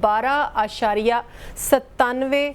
12.97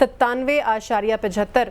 97.75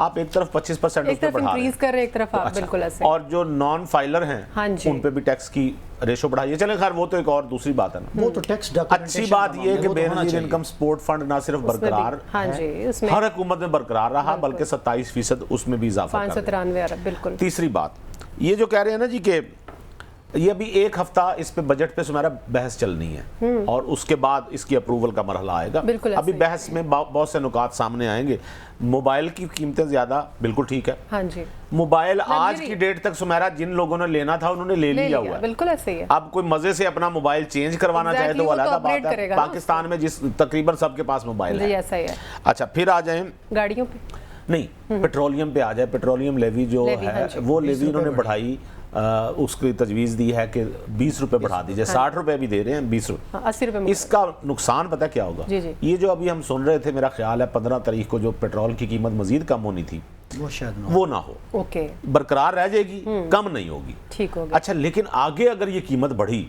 آپ ایک طرف 25% ایک طرف انکریز کر رہے، ایک طرف آپ بالکل ایسے. اور جو نان فائلر ہیں ان پہ بھی ٹیکس کی ریشو بڑھائیے. چلیں خیر وہ تو ایک اور دوسری بات ہے نا. وہ تو ٹیکس اچھی بات یہ ہے کہ بے نظیر انکم سپورٹ فنڈ نہ صرف برقرار ہے، ہر حکومت میں برقرار رہا بلکہ 27% اس میں بھی اضافہ کر 593 ارب. بالکل. تیسری بات یہ جو کہہ رہے ہیں نا جی کہ یہ ابھی ایک ہفتہ اس پہ بجٹ پہ سمیرا بحث چلنی ہے اور اس کے بعد اس کی اپروول کا مرحلہ آئے گا. ابھی بحث میں بہت سے نکات سامنے آئیں گے. موبائل کی قیمتیں زیادہ بالکل ٹھیک ہے. ہاں جی. موبائل آج کی ڈیٹ تک سمیرا جن لوگوں نے لینا تھا انہوں نے لے لیا ہوا ہے. بالکل ایسے ہی ہے. اب کوئی مزے سے اپنا موبائل چینج کروانا چاہے تو وہ علیحدہ بات ہے. پاکستان میں جس تقریباً سب کے پاس موبائل ہے. ایسا ہی ہے. اچھا پھر آ جائیں گاڑیوں پہ. نہیں پیٹرولیم پہ آ جائے. پیٹرولیم لیوی جو ہے وہ لیوی انہوں نے بڑھائی. اس کی تجویز دی ہے کہ 20 روپے بڑھا دیجئے. 60 روپے بھی دے رہے ہیں 20 روپے 80 روپے. اس کا نقصان پتہ کیا ہوگا؟ یہ جو ابھی ہم سن رہے تھے میرا خیال ہے 15 تاریخ کو جو پیٹرول کی قیمت مزید کم ہونی تھی وہ نہ ہو. برقرار رہ جائے گی، کم نہیں ہوگی. ٹھیک ہوگا. اچھا لیکن آگے اگر یہ قیمت بڑھی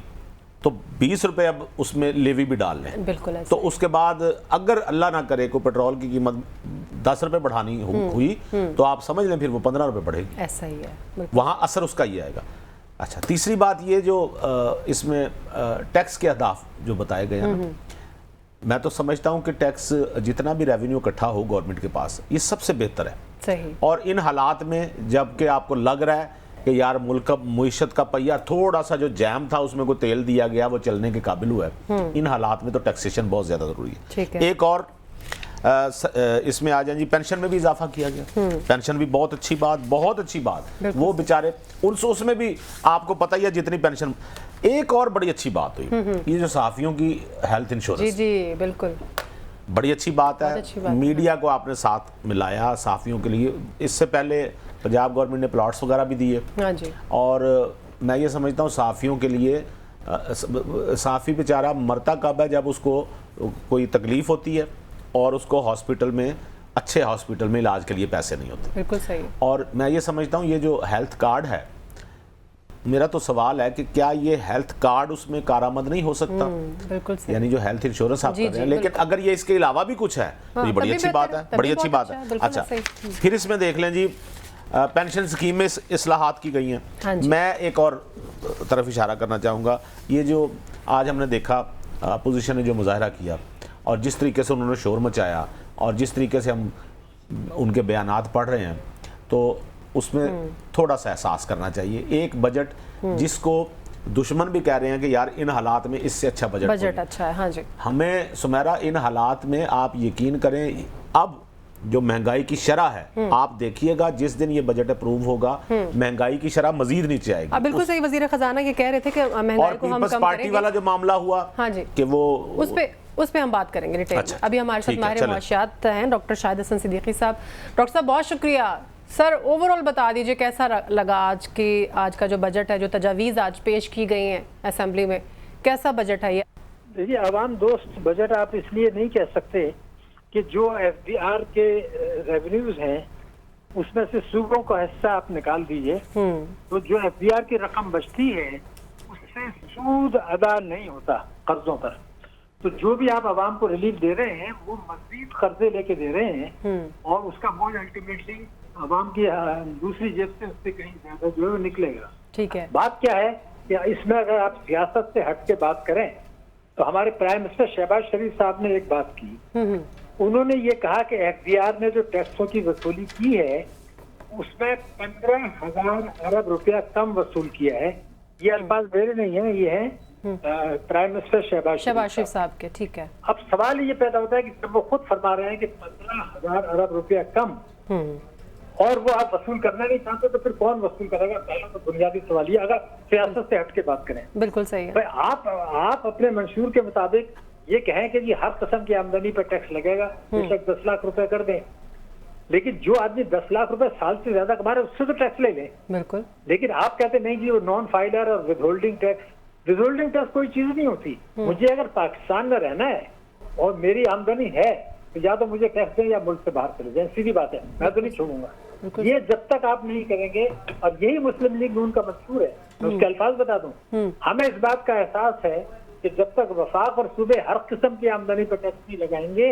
تو 20 روپے اب اس میں لیوی بھی ڈال لیں. بالکل. تو اس کے بعد اگر اللہ نہ کرے کو پیٹرول کی قیمت 10 روپے بڑھانی ہوئی تو آپ سمجھ لیں پھر وہ 15 روپے بڑھے گی. ایسا ہی ہے. وہاں اثر اس کا یہ آئے گا. اچھا تیسری بات یہ جو اس میں ٹیکس کے اہداف جو بتائے گئے ہیں میں تو سمجھتا ہوں کہ ٹیکس جتنا بھی ریونیو اکٹھا ہو گورنمنٹ کے پاس یہ سب سے بہتر ہے. صحیح. اور ان حالات میں جب کہ آپ کو لگ رہا ہے کہ یار ملک کا معیشت کا پہیہ تھوڑا سا جو جیم تھا اس میں کوئی تیل دیا گیا وہ چلنے کے قابل ہوا ہے، ان حالات میں تو ٹیکسیشن بہت زیادہ ضروری ہے. ایک اور اس میں آ جائیں جی پینشن میں بھی اضافہ کیا گیا. پینشن بھی بہت اچھی بات، بہت اچھی بات. وہ بیچارے اس میں بھی آپ کو پتہ ہی ہے جتنی پینشن. ایک اور بڑی اچھی بات ہوئی یہ جو صحافیوں کی ہیلتھ انشورنس. جی بالکل بڑی اچھی بات ہے. میڈیا کو آپ نے ساتھ ملایا صحافیوں کے لیے. اس سے پہلے پنجاب گورنمنٹ نے پلاٹس وغیرہ بھی دیے اور میں یہ سمجھتا ہوں صحافیوں کے لیے صحافی بیچارہ مرتا کب ہے جب اس کو کوئی تکلیف ہوتی ہے اور اس کو ہاسپٹل میں اچھے ہاسپٹل میں علاج کے لیے پیسے نہیں ہوتے. بالکل صحیح. اور میں یہ سمجھتا ہوں یہ جو ہیلتھ کارڈ ہے میرا تو سوال ہے کہ کیا یہ ہیلتھ کارڈ اس میں کارآمد نہیں ہو سکتا؟ بالکل صحیح. یعنی جو ہیلتھ انشورنس آپ کر رہے ہیں لیکن اگر یہ اس کے علاوہ بھی کچھ ہے تو یہ بڑی اچھی بات ہے. بڑی اچھی بات ہے. اچھا پھر اس میں دیکھ لیں جی پینشن اسکیم میں اصلاحات کی گئی ہیں. میں ایک اور طرف اشارہ کرنا چاہوں گا. یہ جو آج ہم نے دیکھا اپوزیشن نے جو مظاہرہ کیا اور جس طریقے سے انہوں نے شور مچایا اور جس طریقے سے ہم ان کے بیانات پڑھ رہے ہیں تو اس میں تھوڑا سا احساس کرنا چاہیے. ایک بجٹ جس کو دشمن بھی کہہ رہے ہیں کہ یار ان حالات میں اس سے اچھا بجٹ اچھا ہے. ہاں جی. ہمیں سمیرا ان حالات میں آپ یقین کریں اب جو مہنگائی کی شرح ہے آپ دیکھیے گا جس دن یہ بجٹ اپروو ہوگا مہنگائی کی شرح مزید نیچے آئے گی. بالکل صحیح. وزیر خزانہ یہ کہہ رہے تھے کہ مہنگائی کو ہم کم کریں گے. اور پارٹی والا جو معاملہ ہوا کہ وہ اس پہ ہم بات کریں گے ڈیٹیل میں. ابھی ہمارے ساتھ ماہر معاشیات ہیں ڈاکٹر شاہد حسن صدیقی صاحب. ڈاکٹر صاحب بہت شکریہ. سر اوورآل بتا دیجئے کیسا لگا آج کا جو بجٹ ہے جو تجاویز آج پیش کی گئی ہیں اسمبلی میں کیسا بجٹ ہے یہ؟ دیکھیے عوام دوست بجٹ آپ اس لیے نہیں کہہ سکتے کہ جو ایف ڈی آر کے ریونیوز ہیں اس میں سے صوبوں کا حصہ آپ نکال دیجئے تو جو ایف ڈی آر کی رقم بچتی ہے اس سے سود ادا نہیں ہوتا قرضوں پر. تو جو بھی آپ عوام کو ریلیف دے رہے ہیں وہ مزید قرضے لے کے دے رہے ہیں اور اس کا بوجھ الٹیمیٹلی عوام کی دوسری جیب سے اس سے کہیں زیادہ جو ہے وہ نکلے گا. ٹھیک ہے. بات کیا ہے کہ اس میں اگر آپ سیاست سے ہٹ کے بات کریں تو ہمارے پرائم منسٹر شہباز شریف صاحب نے ایک بات کی. انہوں نے یہ کہا کہ ایف ڈی آر نے جو ٹیکسوں کی وصولی کی ہے اس میں 15,000 ارب روپیہ کم وصول کیا ہے. یہ الفاظ میرے نہیں ہیں، یہ ہیں پرائم منسٹر شہباز شریف صاحب کے. ٹھیک ہے. اب سوال یہ پیدا ہوتا ہے کہ جب وہ خود فرما رہے ہیں کہ 15,000 ارب روپیہ کم اور وہ آپ وصول کرنا نہیں چاہتے تو پھر کون وصول کرے گا؟ پہلا تو بنیادی سوال یہ اگر سیاست سے ہٹ کے بات کریں. بالکل صحیح ہے. آپ اپنے منشور کے مطابق یہ کہیں کہ جی ہر قسم کی آمدنی پر ٹیکس لگے گا، بے شک 10 لاکھ روپے کر دیں لیکن جو آدمی 10 لاکھ روپے سال سے زیادہ کما رہے اس سے تو ٹیکس لے لیں. بالکل. لیکن آپ کہتے نہیں جی وہ نان فائلر اور ود ہولڈنگ ٹیکس کوئی چیز نہیں ہوتی. مجھے اگر پاکستان میں رہنا ہے اور میری آمدنی ہے تو یا تو مجھے ٹیکس دیں یا ملک سے باہر چلے جائیں. سیدھی بات ہے. میں تو نہیں چھوڑوں گا. یہ جب تک آپ نہیں کریں گے اور یہی مسلم لیگ نون کا منشور ہے. میں اس کے الفاظ بتا دوں. ہمیں اس بات کا احساس ہے کہ جب تک وفاق اور صوبے ہر قسم کی آمدنی پر ٹیکس نہیں لگائیں گے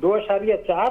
2.4,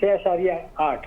6.8।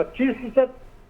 25%,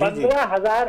15,000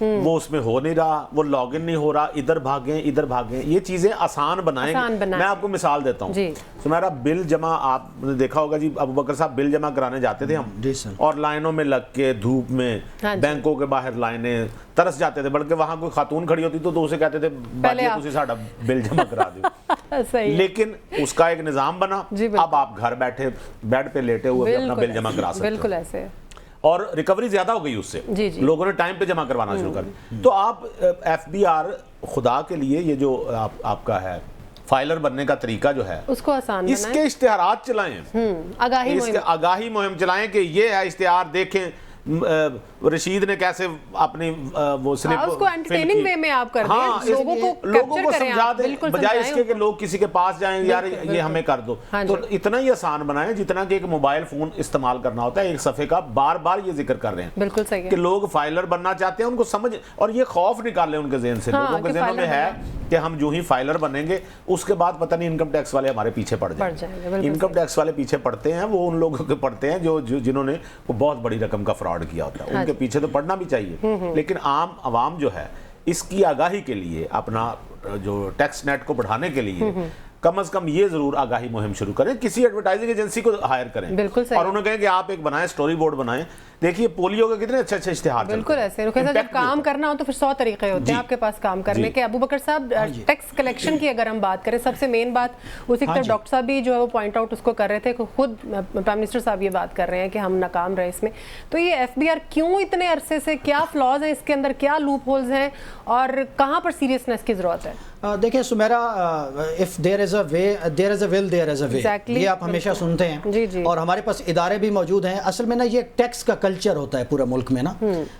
وہ اس میں ہو نہیں رہا, وہ لاگ ان نہیں ہو رہا, ادھر بھاگیں ادھر بھاگیں, یہ چیزیں آسان بنائیں. میں آپ کو مثال دیتا ہوں, سمیرا بل جمع آپ نے دیکھا ہوگا جی, ابو بکر صاحب بل جمع کرانے جاتے تھے ہم, اور لائنوں میں لگ کے دھوپ میں بینکوں کے باہر لائنیں, ترس جاتے تھے, بلکہ وہاں کوئی خاتون کھڑی ہوتی تو اسے کہتے تھے باجی تسی ساڈا بل جمع کرا دیو. لیکن اس کا ایک نظام بنا, اب آپ گھر بیٹھے بیڈ پہ لیٹے ہوئے اپنا بل جمع کرا سکتے بالکل ایسے, اور ریکوری زیادہ ہو گئی اس سے, لوگوں نے ٹائم پہ جمع کروانا شروع کر دیا. تو آپ ایف بی آر خدا کے لیے یہ جو آپ کا ہے فائلر بننے کا طریقہ جو ہے اس کو آسان اس کے اشتہارات چلائیں, آگاہی مہم چلائیں کہ یہ ہے اشتہار دیکھیں رشید نے کیسے اپنی وہ سلپ اس کو انٹرٹیننگ وے میں آپ کر دیں, لوگوں کو سمجھا دیں, بجائے اس کے کہ لوگ کسی کے پاس جائیں یار یہ ہمیں کر دو. تو اتنا ہی آسان بنائیں جتنا کہ ایک موبائل فون استعمال کرنا ہوتا ہے ایک صفحے کا. بار بار یہ ذکر کر رہے ہیں بالکل صحیح کہ لوگ فائلر بننا چاہتے ہیں, ان کو سمجھ, اور یہ خوف نکال لیں ان کے ذہن سے. لوگوں کے ذہنوں میں ہے کہ ہم جو ہی فائلر بنیں گے اس کے بعد پتہ نہیں انکم ٹیکس والے ہمارے پیچھے پڑ جائیں گے. انکم ٹیکس والے پیچھے پڑتے ہیں وہ ان لوگوں کے پڑتے ہیں جنہوں نے بہت بڑی رقم کا فراڈ کیا ہوتا ہے. ان کے پیچھے تو پڑنا بھی چاہیے, لیکن عام عوام جو ہے اس کی آگاہی کے لیے, اپنا جو ٹیکس نیٹ کو بڑھانے کے لیے کم از کم یہ ضرور آگاہی مہم شروع کریں, کسی ایڈورٹائزنگ ایجنسی کو ہائر کریں اور انہوں کہیں کہ آپ ایک بنائیں, سٹوری بورڈ بنائیں. دیکھیے پولیو کے کتنے اچھے اچھے اشتہار بالکل ایسے. جب کام کرنا ہو تو پھر 100 طریقے ہوتے ہیں آپ کے پاس کام کرنے کے. ابو بکر صاحب ٹیکس کلیکشن کی اگر ہم بات کریں, سب سے مین بات اسی طرح ڈاکٹر صاحب بھی جو ہے وہ پوائنٹ آؤٹ اس کو کر رہے تھے, خود پرائم منسٹر صاحب یہ بات کر رہے ہیں کہ ہم ناکام رہے اس میں. تو یہ ایف بی آر کیوں اتنے عرصے سے, کیا فلاز ہیں اس کے اندر, کیا لوپ ہولز ہیں, اور کہاں پر سیریسنس کی ضرورت ہے؟ دیکھیں Samira, if there is a way, there is a will, there is a way. یہ آپ ہمیشہ سنتے ہیں, اور ہمارے پاس ادارے بھی موجود ہیں. اصل میں نا یہ ٹیکس کا کلچر ہوتا ہے پورا ملک میں نا,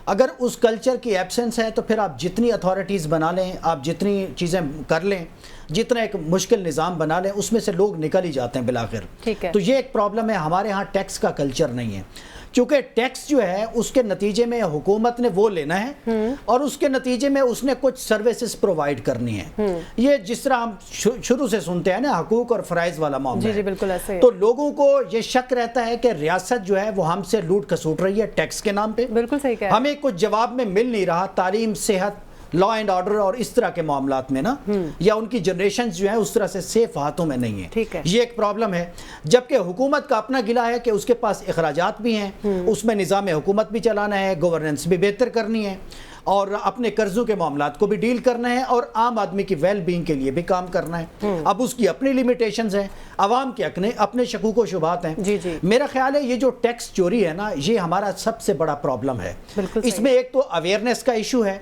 اگر اس کلچر کی ایبسنس ہے تو پھر آپ جتنی اتھارٹیز بنا لیں, آپ جتنی چیزیں کر لیں, جتنا ایک مشکل نظام بنا لیں, اس میں سے لوگ نکل ہی جاتے ہیں بالآخر. تو یہ ایک پرابلم ہے, ہمارے ہاں ٹیکس کا کلچر نہیں ہے. چونکہ ٹیکس جو ہے اس کے نتیجے میں حکومت نے وہ لینا ہے اور اس کے نتیجے میں اس نے کچھ سروسز پرووائڈ کرنی ہے. یہ جس طرح ہم شروع سے سنتے ہیں نا, حقوق اور فرائض والا معاملہ ہے. بالکل ایسے. تو لوگوں کو یہ شک رہتا ہے کہ ریاست جو ہے وہ ہم سے لوٹ کھسوٹ رہی ہے ٹیکس کے نام پہ. بالکل صحیح کہا. ہمیں کچھ جواب میں مل نہیں رہا تعلیم, صحت, لا اینڈ آرڈر اور اس طرح کے معاملات میں نا, یا ان کی جنریشنز جو ہیں اس طرح سے سیف ہاتھوں میں نہیں ہیں. یہ ایک پرابلم ہے. جبکہ حکومت کا اپنا گلہ ہے کہ اس کے پاس اخراجات بھی ہیں, اس میں نظام حکومت بھی چلانا ہے, گورننس بھی بہتر کرنی ہے, اور اپنے قرضوں کے معاملات کو بھی ڈیل کرنا ہے, اور عام آدمی کی ویل بینگ کے لیے بھی کام کرنا ہے. اب اس کی اپنی لیمیٹیشنز ہیں, عوام کے اپنے شکوک و شبہات ہیں. میرا خیال ہے یہ جو ٹیکس چوری ہے نا, یہ ہمارا سب سے بڑا پرابلم ہے. اس میں ایک تو اویئرنیس کا ایشو ہے,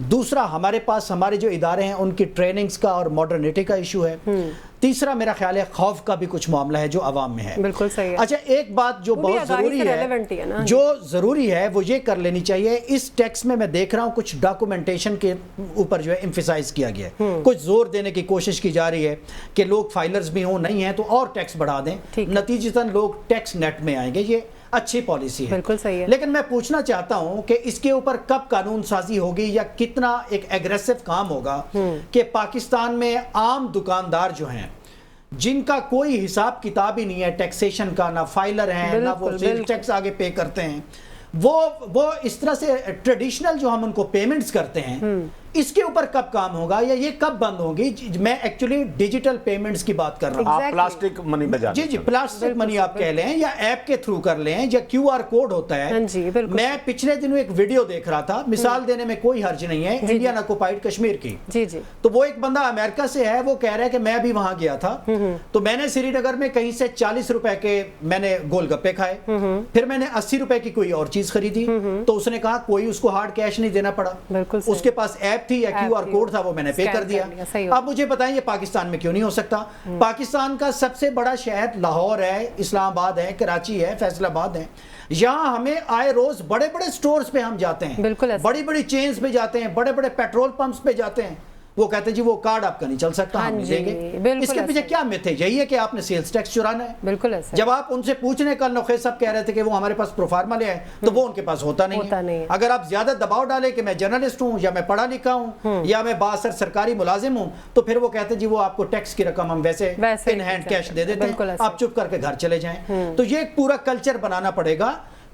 دوسرا ہمارے پاس ہمارے جو ادارے ہیں ان کی ٹریننگز کا اور ماڈرنٹی کا ایشو ہے, تیسرا میرا خیال ہے خوف کا بھی کچھ معاملہ ہے جو عوام میں ہے. بالکل صحیح. اچھا ایک بات جو بہت ضروری ہے وہ یہ کر لینی چاہیے, اس ٹیکس میں دیکھ رہا ہوں کچھ ڈاکومنٹیشن کے اوپر جو ہے ایمفیسائز کیا گیا ہے, کچھ زور دینے کی کوشش کی جا رہی ہے کہ لوگ فائلرز بھی ہوں, نہیں ہیں تو اور ٹیکس بڑھا دیں, نتیجتاً لوگ ٹیکس نیٹ میں آئیں گے. یہ اچھی پالیسی ہے. بالکل صحیح ہے. لیکن میں پوچھنا چاہتا ہوں کہ اس کے اوپر کب قانون سازی ہوگی, یا کتنا ایک ایگریسو کام ہوگا کہ پاکستان میں عام دکاندار جو ہیں جن کا کوئی حساب کتاب ہی نہیں ہے ٹیکسیشن کا, نہ فائلر ہیں, نہ وہ سیلز ٹیکس آگے پے کرتے ہیں, وہ اس طرح سے ٹریڈیشنل جو ہم ان کو پیمنٹس کرتے ہیں, اس کے اوپر کب کام ہوگا یا یہ کب بند ہوگی؟ میں ایکچولی ڈیجیٹل پیمنٹس کی بات کر رہا ہوں. آپ پلاسٹک منی بجا جی پلاسٹک منی آپ کہہ لیں, یا ایپ کے تھرو کر لیں, یا کیو آر کوڈ ہوتا ہے. میں پچھلے دنوں ایک ویڈیو دیکھ رہا تھا, مثال دینے میں کوئی حرج نہیں ہے, انڈین آکوپائیڈ کشمیر کی. تو وہ ایک بندہ امریکہ سے ہے, وہ کہہ رہا ہے کہ میں بھی وہاں گیا تھا, تو میں نے سری نگر میں کہیں سے 40 روپے کے میں نے گول گپے کھائے, پھر میں نے 80 روپے کی کوئی اور چیز خریدی, تو اس نے کہا کوئی اس کو ہارڈ کیش نہیں دینا پڑا, اس کے پاس ایپ تھی یا کیو آر کوڈ تھا, وہ میں نے پے کر دیا. اب مجھے بتائیں یہ پاکستان میں کیوں نہیں ہو سکتا؟ پاکستان کا سب سے بڑا شہر لاہور ہے, اسلام آباد ہے, کراچی ہے, فیصل آباد ہے. یہاں ہمیں آئے روز بڑے بڑے سٹورز پہ ہم جاتے ہیں, بڑی بڑی چینز پہ جاتے ہیں, بڑے بڑے پیٹرول پمپس پہ جاتے ہیں, وہ کہتے ہیں جی وہ کارڈ آپ کا نہیں چل سکتا, ہم نہیں دیں گے. اس کے پیچھے کیا میتھ ہے؟ یہی ہے کہ آپ نے سیلز ٹیکس چرانا ہے. بالکل ایسا. جب آپ ان سے پوچھنے کل نوخیز صاحب کہہ رہے تھے کہ وہ ہمارے پاس پروفارما لے آئے, تو وہ ان کے پاس ہوتا نہیں ہے. اگر آپ زیادہ دباؤ ڈالیں کہ میں جرنلسٹ ہوں, یا میں پڑھا لکھا ہوں, یا میں بااثر سرکاری ملازم ہوں, تو پھر وہ کہتے ہیں جی وہ آپ کو ٹیکس کی رقم ہم ویسے ان ہینڈ کیش دے دیتے ہیں, آپ چپ کر کے گھر چلے جائیں. تو یہ ایک پورا کلچر بنانا پڑے گا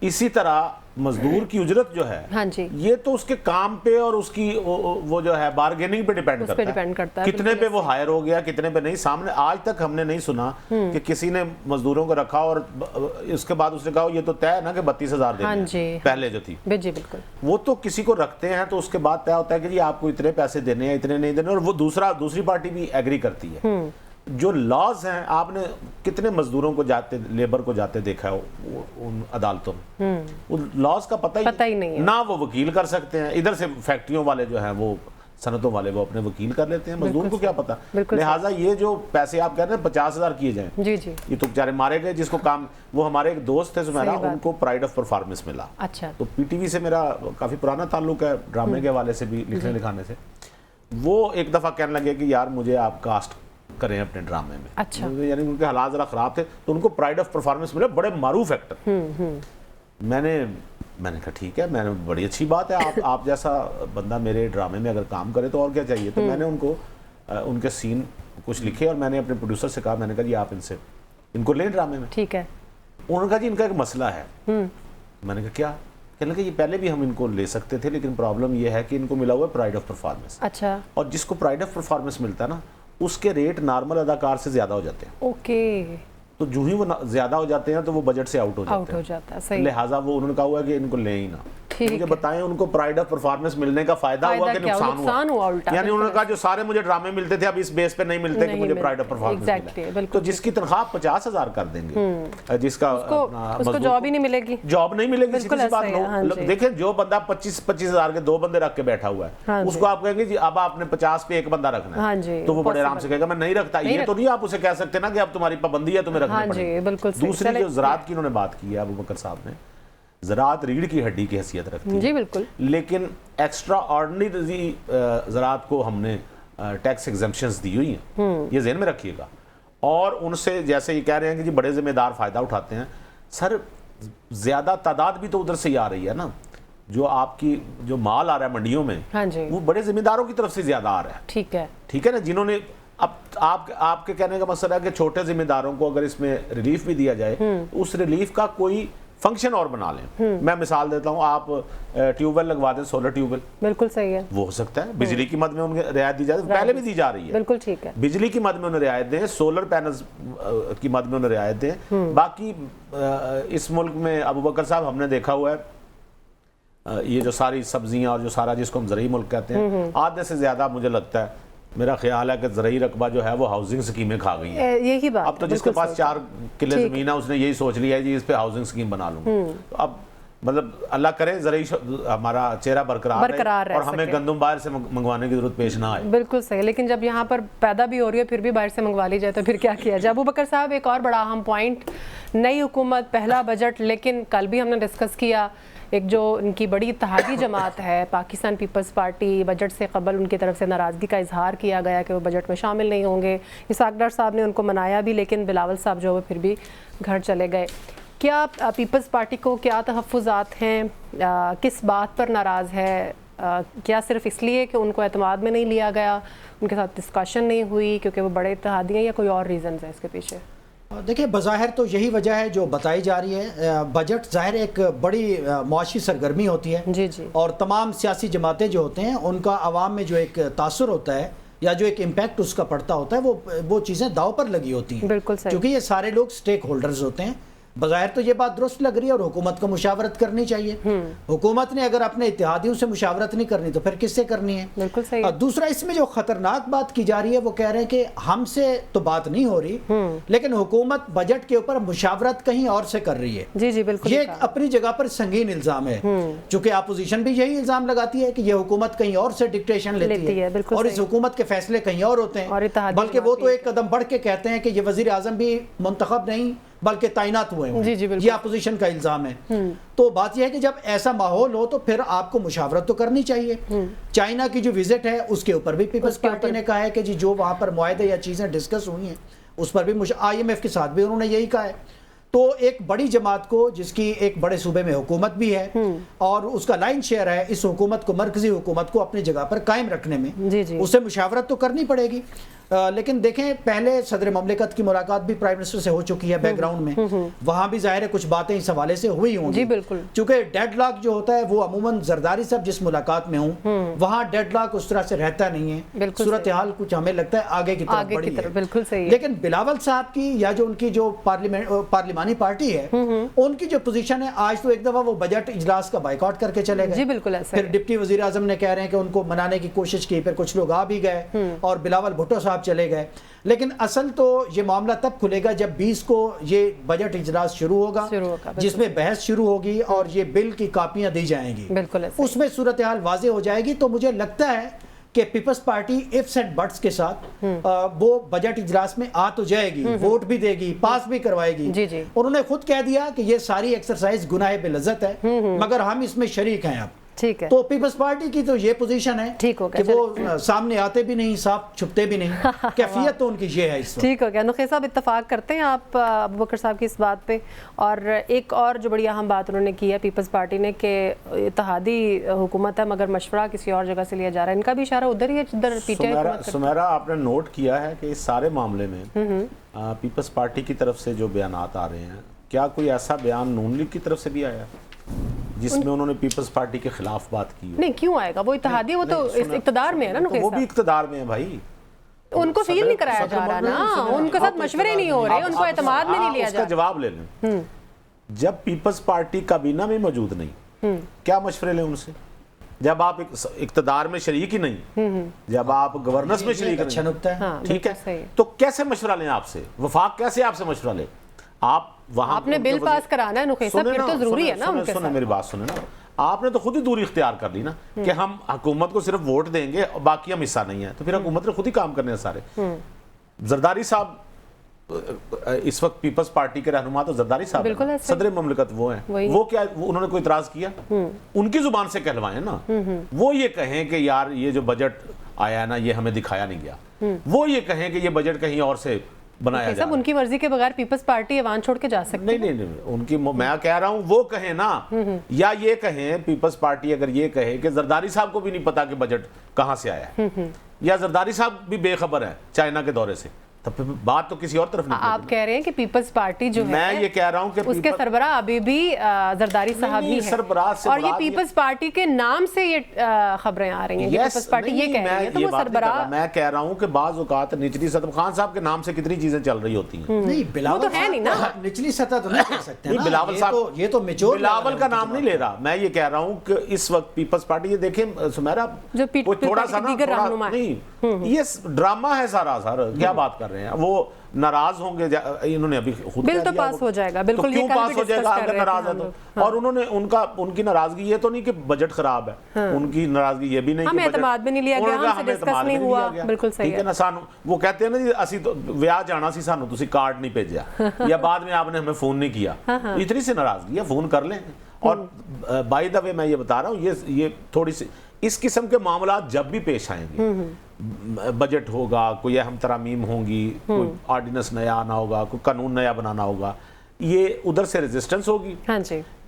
اسی طرح مزدور کی اجرت جو ہے ہاں جی، یہ تو اس کے کام پہ اور اس کی وہ جو ہے بارگیننگ پہ ڈیپینڈ کرتا ہے، کتنے پہ وہ ہائر ہو گیا، کتنے پہ نہیں۔ سامنے آج تک ہم نے نہیں سنا کہ کسی نے مزدوروں کو رکھا اور اس کے بعد اس نے کہا یہ تو طے ہے نا کہ 32,000 دینے پہلے جو تھی، جی بالکل، وہ تو کسی کو رکھتے ہیں تو اس کے بعد طے ہوتا ہے کہ جی آپ کو اتنے پیسے دینے ہیں، اتنے نہیں دینے، اور وہ دوسری پارٹی بھی ایگری کرتی ہے۔ جو لاز ہیں، آپ نے کتنے مزدوروں کو جاتے، لیبر کو جاتے دیکھا ہے ان عدالتوں میں، وہ لاز کا پتہ ہی نہیں ہے، نہ وہ وکیل کر سکتے ہیں، ادھر سے فیکٹریوں والے جو ہیں وہ صنعتوں والے وہ اپنے وکیل کر لیتے ہیں، مزدور کو کیا پتا۔ لہٰذا یہ جو پیسے آپ کہہ رہے ہیں 50,000 کیے جائیں، یہ تو بیچارے مارے گئے جس کو کام، وہ ہمارے ایک دوست تھے زمیرہ، ان کو پرائیڈ آف پرفارمنس ملا، تو پی ٹی وی سے میرا کافی پرانا تعلق ہے، ڈرامے کے حوالے سے بھی، لکھنے لکھانے سے۔ وہ ایک دفعہ کہنے لگے کہ یار مجھے آپ کاسٹ کریں اپنے ڈرامے میں، یعنی ان کے حالات ذرا خراب تھے تو ان کو پرائیڈ آف پرفارمنس ملے، بڑے معروف ایکٹر۔ میں نے کہا ٹھیک ہے، میں نے بڑی اچھی بات ہے، آپ جیسا بندہ میرے ڈرامے میں اگر کام کرے تو اور کیا چاہیے۔ تو میں نے ان کو ان کے سین کچھ لکھے اور میں نے اپنے پروڈیوسر سے کہا، میں نے کہا جی آپ ان کو لیں ڈرامے میں، ٹھیک ہے۔ انہوں نے کہا جی ان کا ایک مسئلہ ہے۔ میں نے کہا کیا؟ کہنے لگا یہ پہلے بھی ہم ان کو لے سکتے تھے لیکن پرابلم یہ ہے کہ ان کو ملا ہوا ہے پرائیڈ آف پرفارمنس، اور جس کو پرائیڈ آف پرفارمنس ملتا ہے نا اس کے ریٹ نارمل اداکار سے زیادہ ہو جاتے ہیں، تو جو ہی وہ زیادہ ہو جاتے ہیں تو وہ بجٹ سے آؤٹ ہو جاتے ہیں، لہٰذا وہ انہوں نے کہا ہوا ہے کہ ان کو لیں ہی نہ۔ مجھے بتائیں ان کو پرائیڈ آف پرفارمنس ملنے کا فائدہ ہوا کہ نقصان ہوا؟ یعنی انہوں نے کہا جو سارے مجھے ڈرامے ملتے تھے اب اس بیس پہ نہیں ملتے کہ مجھے پرائیڈ آف پرفارمنس ملا، تو جس کی تنخواہ 50,000 کر دیں گے، جس کا جاب ہی نہیں ملے گی، جاب نہیں ملے گی، سیدھی سی بات۔ دیکھیں جو بندہ 25,000 کے 2 بندے رکھ کے بیٹھا ہوا ہے، اس کو آپ کہیں گے جی اب آپ نے 50 پہ ایک بندہ رکھنا ہے، تو وہ بڑے آرام سے کہے گا میں نہیں رکھتا۔ یہ تو نہیں آپ اسے کہہ سکتے نا کہ اب تمہاری پابندی ہے تمہیں رکھنا پڑے گا۔ دوسری جو زراعت کی انہوں نے بات کی ہے ابو بکر صاحب نے، زراعت ریڑھ کی ہڈی کی حیثیت رکھتی ہے، جی بالکل، لیکن ایکسٹرا آرڈنری زراعت کو ہم نے ٹیکس ایگزمپشنز دی ہوئی ہیں، یہ ذہن میں رکھیے گا۔ اور ان سے جیسے یہ کہہ رہے ہیں کہ جی بڑے ذمہ دار فائدہ اٹھاتے ہیں، سر زیادہ تعداد بھی تو ادھر سے ہی آ رہی ہے نا، جو آپ کی جو مال آ رہا ہے منڈیوں میں وہ بڑے ذمہ داروں کی طرف سے زیادہ آ رہا ہے، ٹھیک ہے نا، جنہوں نے اب آپ کے کہنے کا مقصد ہے کہ چھوٹے ذمہ داروں کو اگر اس میں ریلیف بھی دیا جائے تو اس ریلیف کا کوئی فنکشن اور بنا لیں۔ میں مثال دیتا ہوں، آپ ٹیوب ویل لگوا دیں، سولر ٹیوب ویل، بالکل صحیح ہے، وہ ہو سکتا ہے۔ بجلی کی مد میں انہیں رعایت دی جائے، پہلے بھی دی جا رہی ہے، بالکل ٹھیک ہے، بجلی کی مد میں انہیں رعایت دیں، سولر پینلز کی مد میں انہیں رعایت دیں۔ باقی اس ملک میں ابو بکر صاحب ہم نے دیکھا ہوا ہے یہ جو ساری سبزیاں اور جو سارا جس کو ہم زرعی ملک کہتے ہیں، آدھے سے زیادہ مجھے لگتا ہے، میرا خیال ہے کہ زرعی رقبہ جو ہے وہ ہاؤسنگ سکیمیں کھا گئی ہیں، یہی بات۔ اب تو جس کے پاس 4 کلے زمین ہے اس نے یہی سوچ لیا ہے جی اس پہ ہاؤسنگ سکیم بنا لوں، تو اب مطلب اللہ کرے زرعی ہمارا چہرہ برقرار رہے اور ہمیں گندم باہر سے منگوانے کی ضرورت پیش نہ آئے۔ بالکل صحیح، لیکن جب یہاں پر پیدا بھی ہو رہی ہے پھر بھی باہر سے منگوا لی جائے تو پھر کیا کیا جائے۔ ابو بکر صاحب ایک اور بڑا اہم پوائنٹ، نئی حکومت، پہلا بجٹ، لیکن کل بھی ہم نے ڈسکس کیا ایک جو ان کی بڑی اتحادی جماعت ہے پاکستان پیپلز پارٹی، بجٹ سے قبل ان کی طرف سے ناراضگی کا اظہار کیا گیا کہ وہ بجٹ میں شامل نہیں ہوں گے، اسحاق ڈار صاحب نے ان کو منایا بھی لیکن بلاول صاحب جو وہ پھر بھی گھر چلے گئے۔ کیا پیپلز پارٹی کو کیا تحفظات ہیں، کس بات پر ناراض ہے؟ کیا صرف اس لیے کہ ان کو اعتماد میں نہیں لیا گیا، ان کے ساتھ ڈسکشن نہیں ہوئی کیونکہ وہ بڑے اتحادی ہیں، یا کوئی اور ریزنز ہیں اس کے پیچھے؟ دیکھیں بظاہر تو یہی وجہ ہے جو بتائی جا رہی ہے، بجٹ ظاہر ایک بڑی معاشی سرگرمی ہوتی ہے، جی جی، اور تمام سیاسی جماعتیں جو ہوتے ہیں ان کا عوام میں جو ایک تاثر ہوتا ہے یا جو ایک امپیکٹ اس کا پڑتا ہوتا ہے وہ چیزیں داؤ پر لگی ہوتی ہیں، بالکل صحیح، کیونکہ یہ سارے لوگ سٹیک ہولڈرز ہوتے ہیں۔ بظاہر تو یہ بات درست لگ رہی ہے اور حکومت کو مشاورت کرنی چاہیے، حکومت نے اگر اپنے اتحادیوں سے مشاورت نہیں کرنی تو پھر کس سے کرنی ہے؟ بالکل صحیح۔ دوسرا اس میں جو خطرناک بات کی جا رہی ہے وہ کہہ رہے ہیں کہ ہم سے تو بات نہیں ہو رہی لیکن حکومت بجٹ کے اوپر مشاورت کہیں اور سے کر رہی ہے، جی جی بالکل، یہ اپنی جگہ پر سنگین الزام ہے، چونکہ اپوزیشن بھی یہی الزام لگاتی ہے کہ یہ حکومت کہیں اور سے ڈکٹیشن لیتی ہے اور اس حکومت کے فیصلے کہیں اور ہوتے ہیں، بلکہ وہ تو ایک قدم بڑھ کے کہتے ہیں کہ یہ وزیر اعظم بھی منتخب نہیں بلکہ تعینات ہوئے ہیں، یہ اپوزیشن کا الزام ہے۔ تو بات یہ ہے کہ جب ایسا ماحول ہو تو پھر آپ کو مشاورت تو کرنی چاہیے۔ چائنا کی جو وزٹ ہے اس کے اوپر بھی پیپلز پارٹی نے کہا ہے کہ جی جو وہاں پر معاہدے یا چیزیں ڈسکس ہوئی ہیں اس پر بھی IMF کے ساتھ بھی انہوں نے یہی کہا ہے۔ تو ایک بڑی جماعت کو جس کی ایک بڑے صوبے میں حکومت بھی ہے اور اس کا لائن شیئر ہے، اس حکومت کو، مرکزی حکومت کو اپنی جگہ پر قائم رکھنے میں اسے مشاورت تو کرنی پڑے گی۔ لیکن دیکھیں پہلے صدر مملکت کی ملاقات بھی پرائم منسٹر سے ہو چکی ہے بیک گراؤنڈ میں, وہاں بھی ظاہر ہے کچھ باتیں اس حوالے سے ہوئی ہوں جی بالکل, چونکہ ڈیڈ لاک جو ہوتا ہے وہ عموماً زرداری صاحب جس ملاقات میں ہوں وہاں ڈیڈ لاک اس طرح سے رہتا نہیں ہے, صورتحال کچھ ہمیں لگتا ہے آگے کی طرف بڑھی ہے. بالکل صحیح. لیکن بلاول صاحب کی یا جو ان کی جو پارلیمانی پارٹی ہے ان کی جو پوزیشن ہے, آج تو ایک دفعہ وہ بجٹ اجلاس کا بائیکاٹ کر کے چلے گئے. جی بالکل ایسا. پھر ڈپٹی وزیر اعظم نے کہہ رہے ہیں کہ ان کو منانے کی کوشش کی, پھر کچھ لوگ آ بھی گئے اور بلاول بھٹو صاحب چلے گئے. لیکن اصل تو یہ معاملہ تب کھلے گا جب 20 کو یہ بجٹ اجلاس شروع ہوگا جس میں بحث شروع ہوگی اور یہ بل کی کاپیاں دی جائیں گی. اس میں صورتحال واضح ہو جائے گی. تو مجھے لگتا ہے کہ Peoples Party ifs and buts کے ساتھ وہ بجٹ اجلاس میں آ تو جائے گی, ووٹ بھی دے گی, پاس بھی کروائے گی. انہوں نے خود کہہ دیا کہ یہ ساری ایکسرسائز گناہ بلذت ہے مگر ہم اس میں شریک ہیں. اب تو پیپلز پارٹی کی تو یہ پوزیشن ہے کہ وہ سامنے آتے بھی نہیں, صاف چھپتے بھی نہیں. کیفیت تو ان کی یہ ہے اس وقت. ٹھیک ہو گیا. نخیل صاحب اتفاق کرتے ہیں آپ ابو بکر صاحب کی اس بات پہ؟ اور ایک اور جو بڑی اہم بات انہوں نے کی ہے پیپلز پارٹی نے کہ اتحادی حکومت ہے مگر مشورہ کسی اور جگہ سے لیا جا رہا ہے, ان کا بھی اشارہ ادھر ہی ہے جدھر پی ٹی آئی حکومت کرتی ہے. سمیرا آپ نے نوٹ کیا ہے کہ اس سارے معاملے میں پیپلز پارٹی کی طرف سے جو بیانات آ رہے ہیں, کیا کوئی ایسا بیان نون لیگ کی طرف سے بھی آیا جس میں انہوں نے پیپلز پارٹی کے خلاف بات کی؟ نہیں, کیوں آئے گا, وہ اتحادی, وہ تو اقتدار میں ہے نا. وہ بھی اقتدار میں ہے بھائی, ان کو فیل نہیں کرایا جا رہا نا, ان کے ساتھ مشورے نہیں ہو رہے, ان کو اعتماد میں نہیں لیا جا رہا. اس کا جواب لے لیں. جب پیپلز پارٹی کابینہ میں موجود نہیں, کیا مشورے لیں ان سے؟ جب آپ اقتدار میں شریک ہی نہیں, جب آپ گورننس میں شریک نہیں, ٹھیک ہے, تو کیسے مشورہ لیں آپ سے؟ وفاق کیسے آپ سے مشورہ لیں؟ آپ نے بل پاس کرانا ہے نخیل صاحب, پھر تو ضروری ہے نا ان کے ساتھ. میری بات سنیں نا, آپ نے تو خود ہی دوری اختیار کر لی نا کہ ہم حکومت کو صرف ووٹ دیں گے اور باقی ہم حصہ نہیں ہیں, تو پھر حکومت نے خود ہی کام کرنے ہیں سارے. زرداری صاحب اس وقت پیپلز پارٹی کے رہنما تو زرداری صاحب ہیں, صدر مملکت وہ ہیں, وہ کیا انہوں نے کوئی اعتراض کیا؟ ان کی زبان سے کہلوائیں نا, وہ یہ کہیں کہ یار یہ جو بجٹ آیا ہے نا یہ ہمیں دکھایا نہیں گیا, وہ یہ کہیں کہ یہ بجٹ کہیں اور سے بنایا جائے. ان کی مرضی کے بغیر پیپلز پارٹی ایوان چھوڑ کے جا سکتے ہیں؟ نہیں, ان کی, میں کہہ رہا ہوں وہ کہیں نا, یا یہ کہیں پیپلز پارٹی اگر یہ کہے کہ زرداری صاحب کو بھی نہیں پتا کہ بجٹ کہاں سے آیا ہے, یا زرداری صاحب بھی بے خبر ہے چائنا کے دورے سے, تب بات تو کسی اور طرف نہیں. آپ کہہ رہے ہیں کہ پیپلز پارٹی جو ہے, میں یہ کہہ رہا ہوں کہ اس کے سربراہ ابھی بھی زرداری صاحب ہی ہیں, اور یہ پیپلز پارٹی کے نام سے یہ خبریں آ رہی ہیں کہ پیپلز پارٹی یہ کہہ رہی ہے, تو وہ سربراہ. میں کہہ رہا ہوں کہ بعض اوقات نچلی سطح خان صاحب کے نام سے کتنی چیزیں چل رہی ہوتی ہیں. نہیں, بلاول تو ہے نہیں نا, نچلی سطح تو نہیں کہہ سکتے نا, بلاول صاحب یہ تو میچور, بلاول کا نام نہیں لے رہا. میں یہ کہہ رہا ہوں کہ اس وقت پیپلز پارٹی, یہ دیکھیں سمیرا, تھوڑا سا نا, نہیں یہ ڈرامہ ہے سارا. سر کیا بات کر رہے ہیں, وہ ناراض ہوں گے, انہوں نے ابھی خود بل تو پاس ہو جائے گا, بالکل کیوں پاس ہو جائے گا اگر ناراض ہے تو. اور انہوں نے ان کی ناراضگی یہ تو نہیں کہ بجٹ خراب ہے, ان کی ناراضگی یہ بھی نہیں ہمیں اعتماد بھی نہیں لیا گیا, ہم سے ڈسکس نہیں ہوا. بالکل صحیح ہے نا. سانو وہ کہتے ہیں نا جی اسی تو ویاہ جانا سی, سانو تسی کارڈ نہیں بھیجیا, یا بعد میں آپ نے ہمیں فون نہیں کیا, اتنی سی ناراضگی ہے, فون کر لیں. اور بائی دا وے میں یہ بتا رہا ہوں, یہ تھوڑی سی اس قسم کے معاملات جب بھی پیش آئیں گے, بجٹ ہوگا, کوئی اہم ترامیم ہوں گی, کوئی آرڈیننس نیا آنا ہوگا, کوئی قانون نیا بنانا ہوگا, یہ ادھر سے ریزسٹنس ہوگی,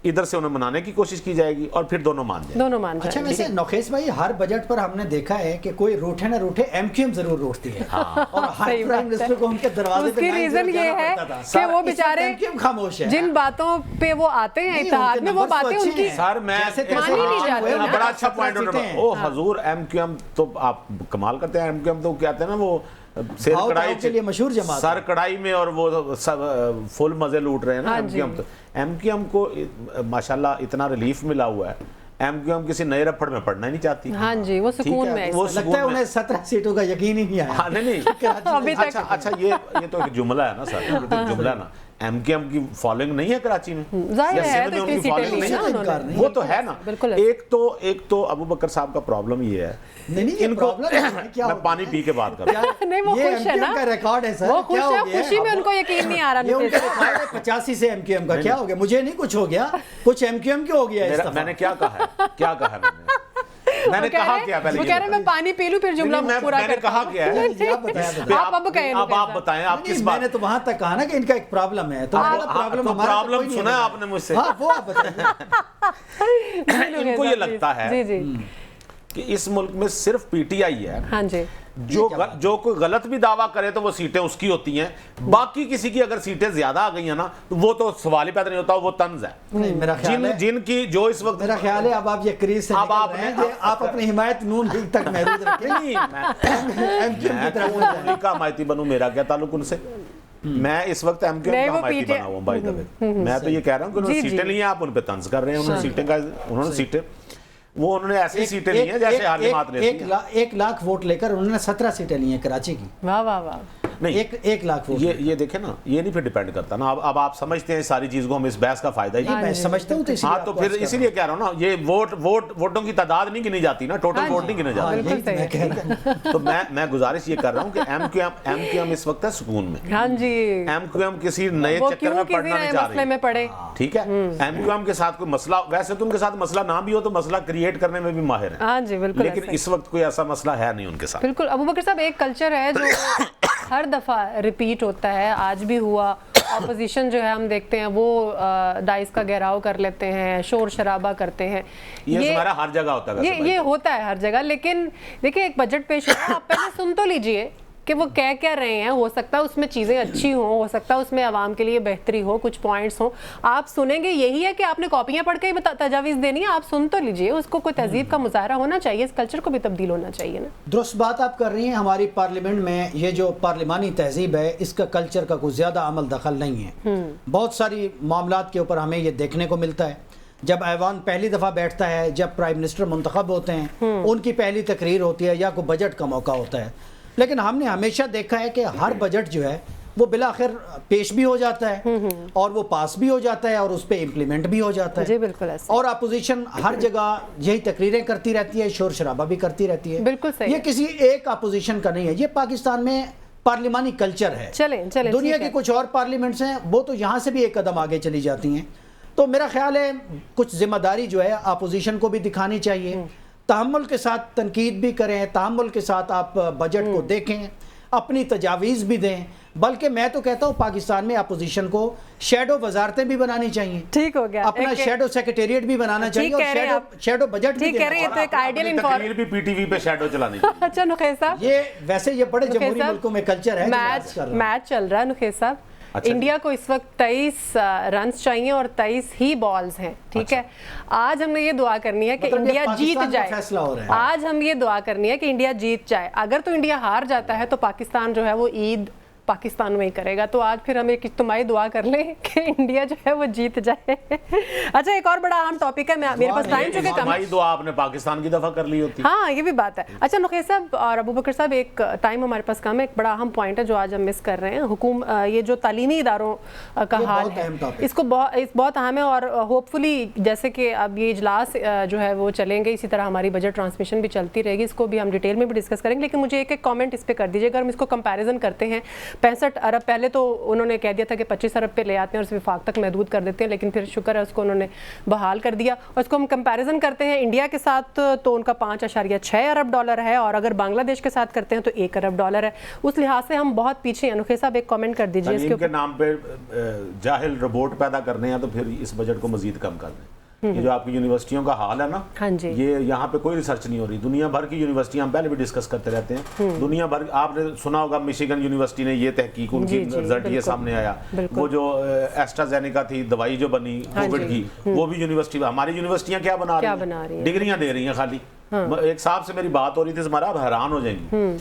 ادھر سے انہیں منانے کی کوشش کی جائے گی, اور پھر دونوں مان جائیں گے. اچھا ویسے نوخیس بھائی, ہر بجٹ پر ہم نے دیکھا ہے کہ کوئی روٹھے نہ روٹھے ایم کیو ایم ضرور روٹتی ہے, اور ہر پرائم منسٹر کو ان کے دروازے پہ ریزن یہ ہے کہ وہ بیچارے خاموش ہے, جن باتوں پہ وہ آتے ہیں اتحاد میں, وہ باتیں ان کی سر میں مانی نہیں جاتی. بڑا اچھا پوائنٹ اٹھا, او حضور ایم کیو ایم تو آپ کمال کرتے ہیں. ایم کیو ایم تو کہتے ہیں نا وہ سیر کڑائی کے لیے مشہور جماعت, سر کڑائی میں, اور وہ فل مزے لوٹ رہے ہیں نا. ایم کیو ایم تو, ایم کیو ایم کو ماشاءاللہ اتنا ریلیف ملا ہوا ہے, ایم کیو ایم کسی نئے رپڑ میں پڑھنا ہی نہیں چاہتی. ہاں جی, وہ سکون میں, لگتا ہے انہیں 17 سیٹوں کا یقین ہی نہیں آیا. نہیں, اچھا یہ تو ایک جملہ ہے نا سر, یہ تو ایک جملہ ہے نا. ایم کیو ایم کی فالوئنگ نہیں ہے کراچی میں, وہ تو ہے نا. ایک تو ابو بکر صاحب کا پرابلم یہ ہے, میں پانی پی کے بات کر رہا ہوں, نہیں وہ خوش ہے نا, ریکارڈ ہے سر, وہ خوش ہے, خوشی میں ان کو یقین نہیں آ رہا. 85 سے ایم کیو ایم کا کیا ہو گیا, مجھے نہیں کچھ ہو گیا, کچھ ایم کیو ایم کیوں ہو گیا. میں نے کیا کہا میں نے کہا کیا پہلے, وہ کہہ رہے ہیں میں پانی پی لوں پھر جملہ پورا میں نے کہا کیا ہے, آپ اب کہیں, اب آپ بتائیں آپ کس بات. میں نے تو وہاں تک کہا نا کہ ان کا ایک پرابلم ہے, تو پرابلم سنا ہے آپ نے مجھ سے. ہاں وہ آپ بتائیں. ان کو یہ لگتا ہے کہ اس ملک میں صرف پی ٹی آئی ہے ہاں جی جو کوئی غلط بھی دعویٰ کرے تو وہ سیٹیں اس کی ہوتی ہیں، باقی کسی کی اگر سیٹیں زیادہ آ گئی ہیں نا تو وہ تو سوال ہی پیدا نہیں ہوتا، وہ طنز ہے جن کی جو اس وقت میرا خیال ہے اب آپ یہ کریز سے نکل رہے ہیں کہ آپ اپنی حمایت نون لیگ تک محدود رکھیں۔ میں کا حمایتی بنوں، میرا کیا تعلق ان سے؟ میں اس وقت ایم کیو ایم کا حمایتی بنا ہوں بائی دا وے۔ میں تو یہ کہہ رہا ہوں کہ انہوں نے سیٹیں لی ہیں، آپ ان پہ طنز کر رہے ہیں۔ انہوں نے سیٹیں انہوں نے ایسی سیٹیں لی ہیں جیسے حال جماعت لیتی ہیں۔ 1,00,000 ووٹ لے کر انہوں نے 17 سیٹیں لی ہیں کراچی کی۔ واہ واہ واہ، نہیں 1,00,000 ووٹ یہ دیکھیں نا، یہ نہیں پھر ڈیپینڈ کرتا نا۔ اب آپ سمجھتے ہیں ساری چیز کو، ہم اس بحث کا فائدہ ہی نہیں، میں سمجھتا ہوں ہاں تو پھر اسی لیے کہہ رہا ہوں نا، یہ ووٹوں کی تعداد نہیں گنی جاتی نا، ٹوٹل ووٹ نہیں گنے جاتے۔ تو میں گزارش یہ کر رہا ہوں کہ ایم کیو ایم اس وقت ہے سکون میں۔ ہاں جی، ایم کیو ایم کسی نئے چکر میں پڑنا نہیں چاہ رہی، ٹھیک ہے؟ ایم کیو ایم کے ساتھ کوئی مسئلہ، ویسے تو ان کے ساتھ مسئلہ نہ بھی ہو تو مسئلہ کریٹ کرنے میں بھی ماہر ہے، ہاں جی بالکل، لیکن اس وقت کوئی ایسا مسئلہ ہے نہیں ان کے ساتھ۔ بالکل ابو بکر صاحب، ایک کلچر ہے جو ہر دفعہ ریپیٹ ہوتا ہے، آج بھی ہوا، اپوزیشن جو ہے ہم دیکھتے ہیں وہ ڈائس کا گھیراؤ کر لیتے ہیں، شور شرابہ کرتے ہیں، یہ ہمارا ہر جگہ ہوتا ہے، یہ ہوتا ہے ہر جگہ۔ لیکن دیکھیں ایک بجٹ پیش ہوا، آپ پہلے سن تو لیجئے کہ وہ کیا رہے ہیں، ہو سکتا ہے اس میں چیزیں اچھی ہوں، ہو سکتا ہے اس میں عوام کے لیے بہتری ہو، کچھ پوائنٹس ہوں، آپ سنیں گے۔ یہی ہے کہ آپ نے کاپیاں پڑھ کے ہی تجاویز دینی ہے، آپ سن تو لیجئے، اس کو کوئی تہذیب کا مظاہرہ ہونا چاہیے، اس کلچر کو بھی تبدیل ہونا چاہیے نا۔ درست بات آپ کر رہی ہیں۔ ہماری پارلیمنٹ میں یہ جو پارلیمانی تہذیب ہے، اس کا کلچر کا کوئی زیادہ عمل دخل نہیں ہے۔ بہت ساری معاملات کے اوپر ہمیں یہ دیکھنے کو ملتا ہے، جب ایوان پہلی دفعہ بیٹھتا ہے، جب پرائم منسٹر منتخب ہوتے ہیں، ان کی پہلی تقریر ہوتی ہے یا کوئی بجٹ کا موقع ہوتا ہے، لیکن ہم نے ہمیشہ دیکھا ہے کہ ہر بجٹ جو ہے وہ بالآخر پیش بھی ہو جاتا ہے اور وہ پاس بھی ہو جاتا ہے اور اس پہ امپلیمنٹ بھی ہو جاتا ہے۔ جی بالکل ایسا، اور اپوزیشن ہر جگہ یہی تقریریں کرتی رہتی ہے، شور شرابہ بھی کرتی رہتی ہے۔ بالکل صحیح، یہ کسی ایک اپوزیشن کا نہیں ہے، یہ پاکستان میں پارلیمانی کلچر ہے۔ چلیں دنیا کی کچھ اور پارلیمنٹس ہیں، وہ تو یہاں سے بھی ایک قدم آگے چلی جاتی ہیں۔ تو میرا خیال ہے کچھ ذمہ داری جو ہے اپوزیشن کو بھی دکھانی چاہیے، تحمل کے ساتھ تنقید بھی کریں، تحمل کے ساتھ آپ بجٹ کو دیکھیں، اپنی تجاویز بھی دیں، بلکہ میں تو کہتا ہوں پاکستان میں اپوزیشن کو شیڈو وزارتیں بھی بنانی چاہیے، ٹھیک ہو گیا، اپنا شیڈو سیکریٹریٹ بھی بنانا چاہیے اور شیڈو بجٹ بھی دینا چاہیے۔ تو ایک آئیڈیل تقریر بھی پی ٹی وی پہ شیڈو چلانی چاہیے۔ اچھا نخیل صاحب، یہ ویسے یہ بڑے جمہوری ملکوں میں کلچر ہے۔ میچ چل رہا ہے نخیل صاحب، انڈیا کو اس وقت 23 رنز چاہیے اور 23 ہی بالز ہیں، ٹھیک ہے؟ آج ہم نے یہ دعا کرنی ہے کہ انڈیا جیت جائے، آج ہم یہ دعا کرنی ہے کہ انڈیا جیت جائے۔ اگر تو انڈیا ہار جاتا ہے تو پاکستان جو ہے وہ عید پاکستان میں ہی کرے گا۔ تو آج پھر ہم ایک اجتماعی دعا کر لیں کہ انڈیا جو ہے وہ جیت جائے۔ اچھا ایک اور بڑا اہم ٹاپک ہے، میرے پاس ٹائم چونکہ کم ہے، اجتماعی دعا آپ نے پاکستان کی دفعہ کر لی ہوتی۔ ہاں یہ بھی بات ہے۔ اچھا نخیل صاحب اور ابو بکر صاحب، ایک ٹائم ہمارے پاس کم ہے، ایک بڑا اہم پوائنٹ ہے جو آج ہم مس کر رہے ہیں، یہ جو تعلیمی اداروں کا حال ہے، اس کو بہت اہم ہے، اور ہوپ فلی جیسے کہ اب یہ اجلاس جو ہے وہ چلیں گے، اسی طرح ہماری بجٹ ٹرانسمیشن بھی چلتی رہے گی، اس کو بھی ہم ڈیٹیل میں بھی ڈسکس کریں گے۔ لیکن مجھے ایک کامنٹ اس پہ کر دیجیے، اگر ہم اس کو کمپیریزن کرتے ہیں 65 ارب، پہلے تو انہوں نے کہہ دیا تھا کہ 25 ارب پہ لے آتے ہیں اور اس وفاق تک محدود کر دیتے ہیں، لیکن پھر شکر ہے اس کو انہوں نے بحال کر دیا، اور اس کو ہم کمپیریزن کرتے ہیں انڈیا کے ساتھ تو ان کا 5.6 ارب ڈالر ہے، اور اگر بنگلہ دیش کے ساتھ کرتے ہیں تو 1 ارب ڈالر ہے۔ اس لحاظ سے ہم بہت پیچھے ہیں۔ نخیل صاحب ایک کامنٹ کر دیجیے اس کے نام پہ جاہل ربوٹ پیدا کرنے ہیں تو پھر اس بجٹ کو مزید کم کر دیں۔ یہ جو آپ کی یونیورسٹیوں کا حال ہے نا، یہ یہاں پہ کوئی ریسرچ نہیں ہو رہی، دنیا بھر کی یونیورسٹیاں ہم پہلے بھی ڈسکس کرتے رہتے ہیں، دنیا بھر آپ نے سنا ہوگا مشیگن یونیورسٹی نے یہ تحقیق، ان کی رزلٹ یہ سامنے آیا، وہ جو ایسٹرازینیکا تھی دوائی جو بنی کووڈ کی، وہ بھی یونیورسٹی، ہماری یونیورسٹیاں کیا بنا رہی ہیں؟ ڈگریاں دے رہی ہیں خالی۔ ایک صاحب سے میری بات ہو رہی تھی، ہمارا آپ حیران ہو جائیں گے،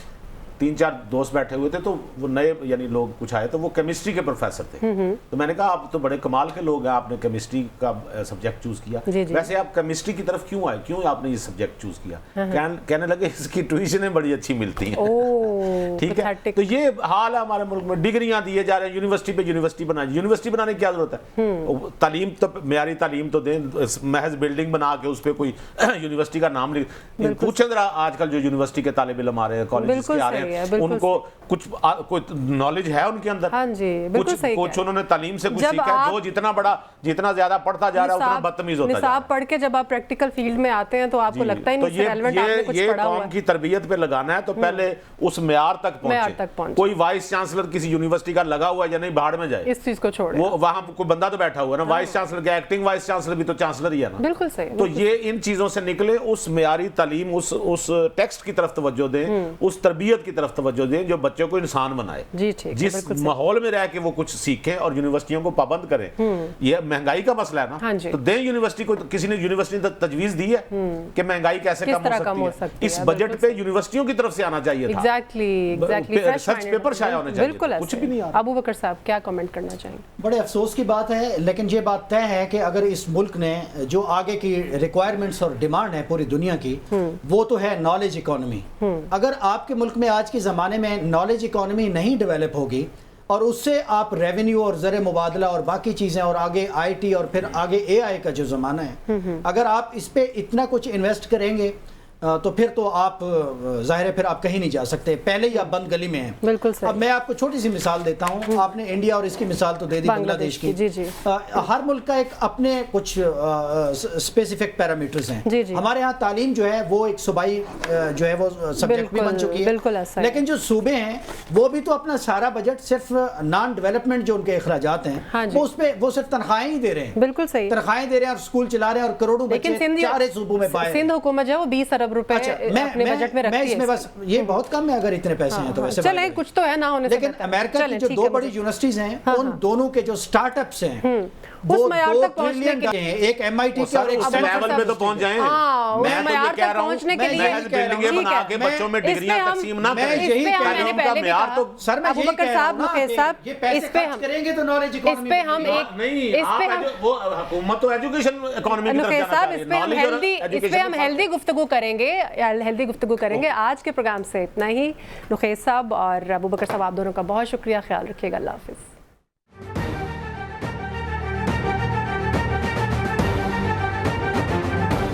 3-4 دوست بیٹھے ہوئے تھے، تو وہ نئے یعنی لوگ کچھ آئے تو وہ کیمسٹری کے پروفیسر تھے، تو میں نے کہا آپ تو بڑے کمال کے لوگ ہیں، آپ نے کیمسٹری کا سبجیکٹ چوز کیا، ویسے آپ کیمسٹری کی طرف کیوں آئے، کیوں آپ نے یہ سبجیکٹ چوز کیا؟ کہنے لگے اس کی ٹیوشنیں بڑی اچھی ملتی ہیں، ٹھیک ہے؟ تو یہ حال ہے ہمارے ملک میں، ڈگریاں دیے جا رہے ہیں، یونیورسٹی پہ یونیورسٹی بنائی، یونیورسٹی بنانے کی کیا ضرورت ہے؟ تعلیم تو معیاری تعلیم تو دیں، محض بلڈنگ بنا کے اس پہ کوئی یونیورسٹی کا نام لکھ، پوچھیں ذرا آج کل جو یونیورسٹی کے طالب علم آ رہے ہیں، کالجز کے آ رہے ہیں، ان کو کچھ کوئی نالج ہے ان کے اندر, ہاں جی بالکل صحیح, کچھ انہوں نے تعلیم سے کچھ سیکھا ہے. جو جتنا زیادہ پڑھتا جا رہا ہے اتنا بدتمیز ہوتا جا رہا ہے. نصاب پڑھ کے جب آپ پریکٹیکل فیلڈ میں آتے ہیں تو آپ کو لگتا ہی نہیں سے ریلیونٹ آپ نے کچھ پڑھا ہوا ہے. یہ قوم کی تربیت پہ لگانا ہے تو پہلے اس معیار تک پہنچے. کوئی وائس چانسلر کسی یونیورسٹی کا لگا ہوا ہے یا نہیں, باہر میں جائے, اس چیز کو چھوڑے. وہ وہاں کوئی بندہ تو بیٹھا ہوا ہے نا, وائس چانسلر کے ایکٹنگ وائس چانسلر بھی تو چانسلر ہی ہے نا. بالکل صحیح. تو یہ ان چیزوں سے نکلے, اس معیاری تعلیم, اس ٹیکسٹ کی طرف توجہ دیں, اس تربیت کی طرف توجہ دیں جو بچوں کو انسان بنائے. جس ماحول میں رہ کے وہ کچھ سیکھیں اور یونیورسٹیوں کو پابند کریں. یہ مہنگائی کا مسئلہ ہے نا, تو دیں یونیورسٹی کو. کسی نے یونیورسٹی تجویز دی ہے کہ مہنگائی کیسے کم ہو سکتی ہے. اس بجٹ پہ یونیورسٹیوں کی طرف سے آنا چاہیے تھا. ریسرچ پیپر شائع ہونے چاہیے. کچھ بھی نہیں. ابو بکر صاحب کیا کامنٹ کرنا چاہیں گے؟ بڑے افسوس کی بات ہے, لیکن یہ بات طے ہے کہ اگر اس ملک نے جو آگے کی ریکوائرمنٹس اور ڈیمانڈ ہے پوری دنیا کی, وہ تو ہے نالج اکانومی. اگر آپ کے ملک میں آج کے زمانے میں نالج اکانومی نہیں ڈیولپ ہوگی اور اس سے آپ ریونیو اور زر مبادلہ اور باقی چیزیں اور آگے آئی ٹی اور پھر آگے اے آئی کا جو زمانہ ہے, اگر آپ اس پہ اتنا کچھ انویسٹ کریں گے تو پھر تو آپ ظاہر ہے پھر آپ کہیں نہیں جا سکتے, پہلے ہی آپ بند گلی میں ہیں. بالکل. اب میں آپ کو چھوٹی سی مثال دیتا ہوں. آپ نے انڈیا اور اس کی مثال تو دے دی بنگلہ دیش کی. ہر ملک کا ایک اپنے کچھ اسپیسیفک پیرامیٹرز ہیں. ہمارے ہاں تعلیم جو ہے وہ ایک صوبائی جو ہے وہ سبجیکٹ بھی بن چکی ہے, لیکن جو صوبے ہیں وہ بھی تو اپنا سارا بجٹ صرف نان ڈیولپمنٹ جو ان کے اخراجات ہیں وہ اس پہ وہ صرف تنخواہیں ہی دے رہے ہیں. بالکل صحیح, تنخواہیں دے رہے ہیں اور اسکول چلا رہے ہیں اور کروڑوں بچے 4 صوبوں میں پائے. سندھ حکومت جو ہے وہ 20 ارب روپے اپنے بجٹ میں رکھتی ہے. بس یہ بہت کم ہے اگر اتنے پیسے ہیں تو. ویسے چلیں کچھ تو ہے نہ ہونے سے. لیکن امریکہ کی جو 2 بڑی یونیورسٹیز ہیں ان دونوں کے جو سٹارٹ اپس ہیں اس معیار تک پہنچنے کے لیے ایک ایم آئی ٹی کے اور ایک لیول پہ تو پہنچ جائیں. میں تو یہ کہہ رہا ہوں محض بلڈنگیں بنا کے بچوں میں ڈگریاں تقسیم نہ کریں. میں نے پہلے بھی کہا سر میں ابو بکر صاحب مخیز صاحب اس پہ ہم کریں گے تو نالج اکانومی, اس پہ ہم ایک نہیں, آپ وہ حکومت تو ایجوکیشن اکانومی کی طرف جانا صاحب, اس پہ ہم ہیلدی گفتگو کریں گے. آج کے پروگرام سے اتنا ہی. نخیز صاحب اور ابو بکر صاحب آپ دونوں کا بہت شکریہ. خیال رکھیے گا. اللہ حافظ.